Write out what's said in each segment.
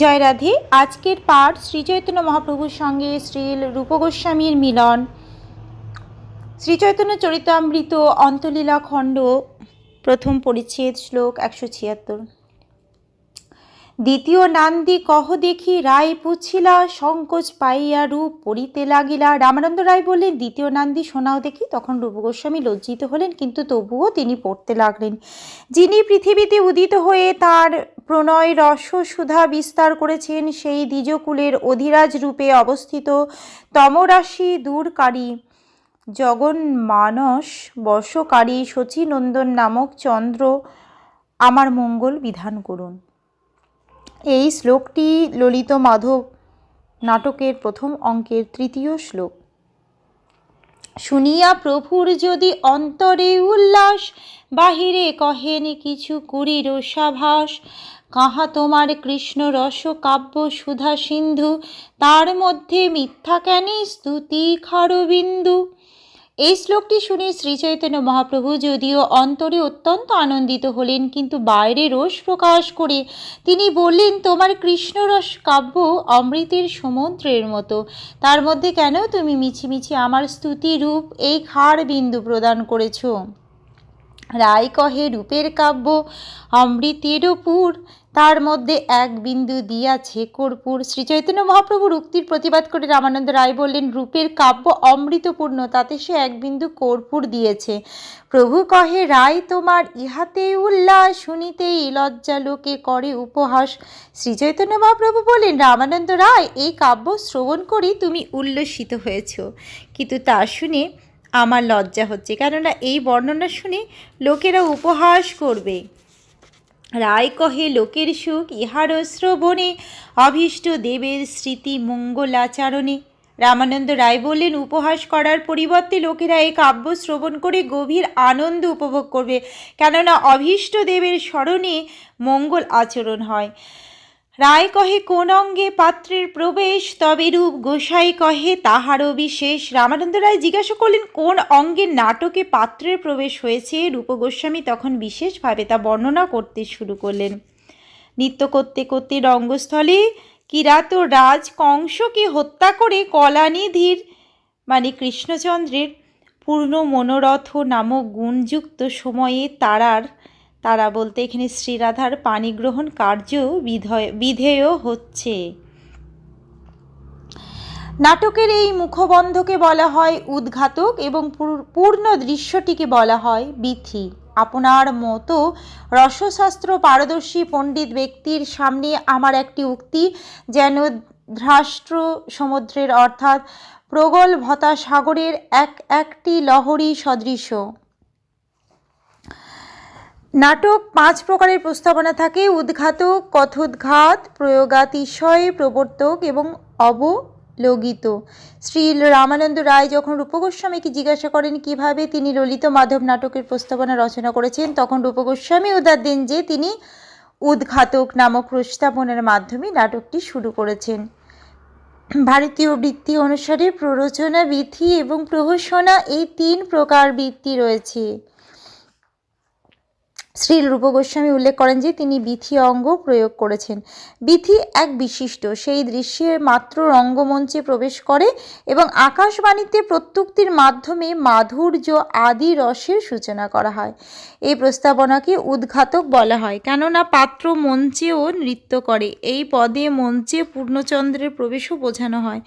জয় রাধে। আজকের পাঠ শ্রীচৈতন্য মহাপ্রভুর সঙ্গে শ্রীল রূপগোস্বামীর মিলন। শ্রীচৈতন্য চরিতামৃত অন্তলীলা খণ্ড, প্রথম পরিচ্ছেদ, শ্লোক 176। দ্বিতীয় নান্দি কহ দেখি, রায় পুছিলা, সংকোচ পাইয়া রূপ পড়িতে লাগিলা। রামানন্দ রায় বললেন, দ্বিতীয় নান্দি শোনাও দেখি। তখন রূপগোস্বামী লজ্জিত হলেন, কিন্তু তবুও তিনি পড়তে লাগলেন। যিনি পৃথিবীতে উদিত হয়ে তার প্রণয় রস সুধা বিস্তার করেছেন, সেই দ্বিজকুলের অধিরাজ রূপে অবস্থিত তমরাশি দূরকারী জগন্মানস বশকারী শচীনন্দন নামক চন্দ্র আমার মঙ্গল বিধান করুন। এই শ্লোকটি ললিত মাধব নাটকের প্রথম অঙ্কের তৃতীয় শ্লোক। শুনিয়া প্রভুর যদি অন্তরে উল্লাস, বাহিরে কহেন কিছু কুড়ি রসাভাস। কাহা তোমার কৃষ্ণ রস কাব্য সুধা সিন্ধু, তার মধ্যে মিথ্যা কেনে স্তুতি খারবিন্দু। এই শ্লোকটি শুনে শ্রীচৈতন্য মহাপ্রভু যদিও অন্তরে অত্যন্ত আনন্দিত হলেন, কিন্তু বাইরে রোষ প্রকাশ করে তিনি বললেন, তোমার কৃষ্ণরস কাব্য অমৃতের সমুদ্রের মতো, তার মধ্যে কেন তুমি মিছিমিছি আমার স্তুতি রূপ এই ক্ষার বিন্দু প্রদান করেছ। রায় কহে, রূপের কাব্য অমৃতেরও পুর, তার মধ্যে এক বিন্দু দিয়াছে কর্পূর। শ্রীচৈতন্য মহাপ্রভুর উক্তির প্রতিবাদ করে রামানন্দ রায় বললেন, রূপের কাব্য অমৃতপূর্ণ, তাতে সে এক বিন্দু কর্পূর দিয়েছে। প্রভু কহে, রায় তোমার ইহাতে উল্লাস, শুনিতেই লজ্জা লোকে করে উপহাস। শ্রীচৈতন্য মহাপ্রভু বললেন, রামানন্দ রায়, এই কাব্য শ্রবণ করি তুমি উল্লসিত হয়েছ, কিন্তু তা শুনে আমার লজ্জা হচ্ছে, কেননা এই বর্ণনা শুনে লোকেরা উপহাস করবে। রায় কহে, লোকের সুখ ইহার শ্রবণে, অভীষ্ট দেবের স্মৃতি মঙ্গলাচরণে। রামানন্দ রায় বললেন, উপহাস করার পরিবর্তে লোকেরা এই কাব্য শ্রবণ করে গভীর আনন্দ উপভোগ করবে, কেননা অভীষ্ট দেবের স্মরণে মঙ্গল আচরণ হয়। রায় কহে, কোন অঙ্গে পাত্রের প্রবেশ, তবে রূপ গোসাই কহে তাহারও বিশেষ। রামানন্দ রায় জিজ্ঞাসা করলেন, কোন অঙ্গে নাটকে পাত্রের প্রবেশ হয়েছে। রূপ গোস্বামী তখন বিশেষভাবে তা বর্ণনা করতে শুরু করলেন। নৃত্য করতে করতে রঙ্গস্থলে কিরাত রাজ কংসকে হত্যা করে কলানিধির মানে কৃষ্ণচন্দ্রের পূর্ণ মনোরথ নামক গুণযুক্ত সময়ে তারা বলতে এখানে শ্রীরাধার পাণিগ্রহণ কার্য বিধেয় হচ্ছে। নাটকের এই মুখবন্ধকে বলা হয় উদ্ঘাতক এবং পূর্ণ দৃশ্যটিকে বলা হয় বিথি। আপনার মতো রসশাস্ত্র পারদর্শী পণ্ডিত ব্যক্তির সামনে আমার একটি উক্তি যেন ধ্রাষ্ট্র সমুদ্রের অর্থাৎ প্রগলভতা সাগরের একটি লহরী সদৃশ। নাটক 5 প্রকারের প্রস্তাবনা থাকে: উদ্ঘাতক, কথোদ্ঘাত, প্রয়োগাতিশয়, প্রবর্তক এবং অবলোকিত। শ্রী রামানন্দ রায় যখন রূপগোস্বামীকে জিজ্ঞাসা করেন কিভাবে তিনি ললিত মাধব নাটকের প্রস্তাবনা রচনা করেছেন, তখন রূপগোস্বামী উত্তর দেন যে তিনি উদ্ঘাতক নামক প্রস্তাবনার মাধ্যমে নাটকটি শুরু করেছেন। ভারতীয় বৃত্তি অনুসারে প্ররোচনা, বিথি এবং প্রহসনা এই 3 প্রকার বৃত্তি রয়েছে। শ্রী রূপগোস্বামী উল্লেখ করেন যে তিনি বিথি অঙ্গ প্রয়োগ করেছেন। বিথি এক বিশিষ্ট সেই দৃশ্যের মাত্র রঙ্গমঞ্চে প্রবেশ করে এবং আকাশবাণীতে প্রত্যুক্তির মাধ্যমে মাধুর্য আদি রসের সূচনা করা হয়। এই প্রস্তাবনাকে উদ্ঘাতক বলা হয়, কেননা পাত্র মঞ্চেও নৃত্য করে। এই পদে মঞ্চে পূর্ণচন্দ্রের প্রবেশও বোঝানো হয়।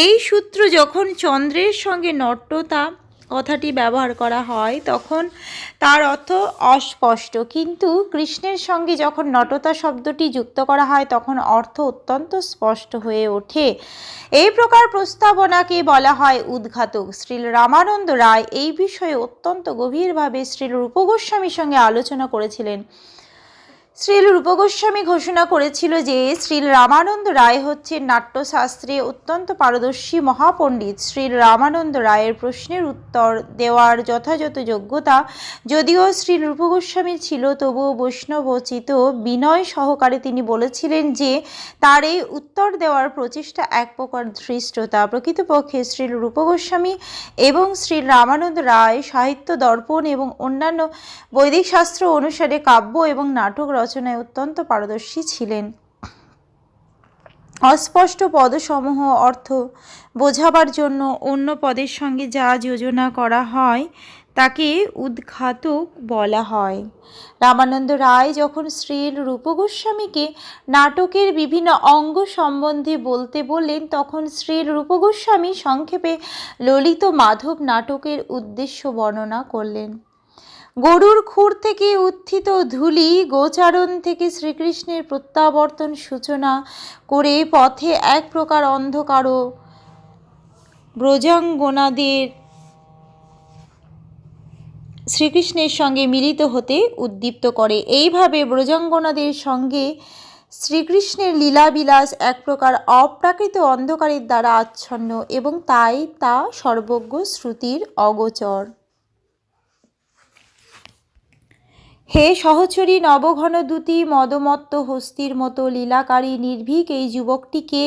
এই সূত্র যখন চন্দ্রের সঙ্গে নট্যতা কথাটি ব্যবহার করা হয় তখন তার অর্থ অস্পষ্ট, কিন্তু কৃষ্ণের সঙ্গে যখন নটতা শব্দটি যুক্ত করা হয় তখন অর্থ অত্যন্ত স্পষ্ট হয়ে ওঠে। এই প্রকার প্রস্তাবনাকে বলা হয় উদ্ঘাতক। শ্রী রামানন্দ রায় এই বিষয়ে অত্যন্ত গভীরভাবে শ্রী রূপগোস্বামীর সঙ্গে আলোচনা করেছিলেন। শ্রী রূপগোস্বামী ঘোষণা করেছিল যে শ্রী রামানন্দ রায় হচ্ছেন নাট্যশাস্ত্রে অত্যন্ত পারদর্শী মহাপণ্ডিত। শ্রী রামানন্দ রায়ের প্রশ্নের উত্তর দেওয়ার যথাযথ যোগ্যতা যদিও শ্রী রূপগোস্বামীর ছিল, তবুও বৈষ্ণবোচিত বিনয় সহকারে তিনি বলেছিলেন যে তার এই উত্তর দেওয়ার প্রচেষ্টা এক প্রকার ধৃষ্টতা। প্রকৃতপক্ষে শ্রী রূপগোস্বামী এবং শ্রী রামানন্দ রায় সাহিত্য দর্পণ এবং অন্যান্য বৈদিক শাস্ত্র অনুসারে কাব্য এবং নাটক রচনায় অত্যন্ত পারদর্শী ছিলেন। অস্পষ্ট পদসমূহ অর্থ বোঝাবার জন্য অন্য পদের সঙ্গে যা যোজনা করা হয় তাকে উদ্ঘাটক বলা হয়। রামানন্দ রায় যখন শ্রীল রূপগোস্বামীকে নাটকের বিভিন্ন অঙ্গ সম্বন্ধে বলতে বললেন, তখন শ্রীল রূপগোস্বামী সংক্ষেপে ললিত মাধব নাটকের উদ্দেশ্য বর্ণনা করলেন। গরুর খুর থেকে উত্থিত ধূলি গোচারণ থেকে শ্রীকৃষ্ণের প্রত্যাবর্তন সূচনা করে পথে এক প্রকার অন্ধকারও ব্রজাঙ্গনাদের শ্রীকৃষ্ণের সঙ্গে মিলিত হতে উদ্দীপ্ত করে। এইভাবে ব্রজাঙ্গনাদের সঙ্গে শ্রীকৃষ্ণের লীলাবিলাস এক প্রকার অপ্রাকৃত অন্ধকারের দ্বারা আচ্ছন্ন এবং তাই তা সর্বজ্ঞ শ্রুতির অগোচর। হে সহচরী নবঘনদ্যুতি মদমত্ত হস্তির মতো লীলাকারী নির্ভীক এই যুবকটি কে?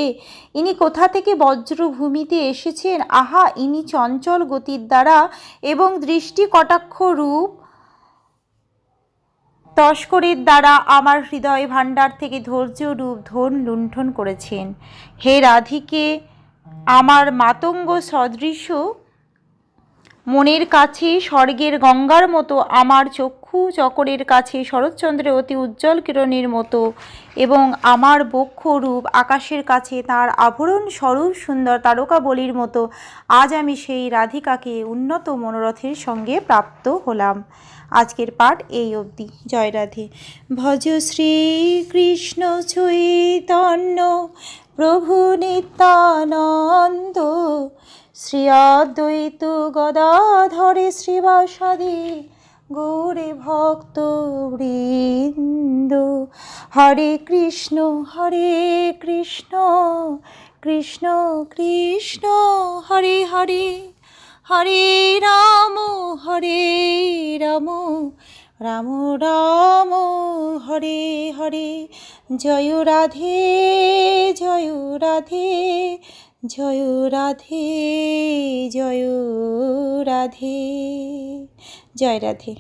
ইনি কোথা থেকে বজ্রভূমিতে এসেছেন? আহা, ইনি চঞ্চল গতির দ্বারা এবং দৃষ্টি কটাক্ষ রূপ তস্করের দ্বারা আমার হৃদয় ভাণ্ডার থেকে ধৈর্য রূপ ধন লুণ্ঠন করেছেন। হে রাধিকে, আমার মাতঙ্গ সদৃশ মনের কাছে স্বর্গের গঙ্গার মতো, আমার চক্ষু চকরের কাছে শরৎচন্দ্রের অতি উজ্জ্বল কিরণের মতো এবং আমার বক্ষ রূপ আকাশের কাছে তার আভরণ স্বরূপ সুন্দর তারকাবলীর মতো আজ আমি সেই রাধিকাকে উন্নত মনোরথের সঙ্গে প্রাপ্ত হলাম। আজকের পাঠ এই অবধি। জয় রাধে। ভজ শ্রীকৃষ্ণ চৈতন্য প্রভু নিত্যানন্দ শ্রী অদ্বৈত গদাধরে শ্রীবাসাদি গৌরে ভক্ত বৃন্দ। হরে কৃষ্ণ কৃষ্ণ কৃষ্ণ হরে হরে, হরে রাম রাম রাম হরে হরে। জয় রাধে জয় রাধে জয় রাধে জয় রাধে। জয় রাধে।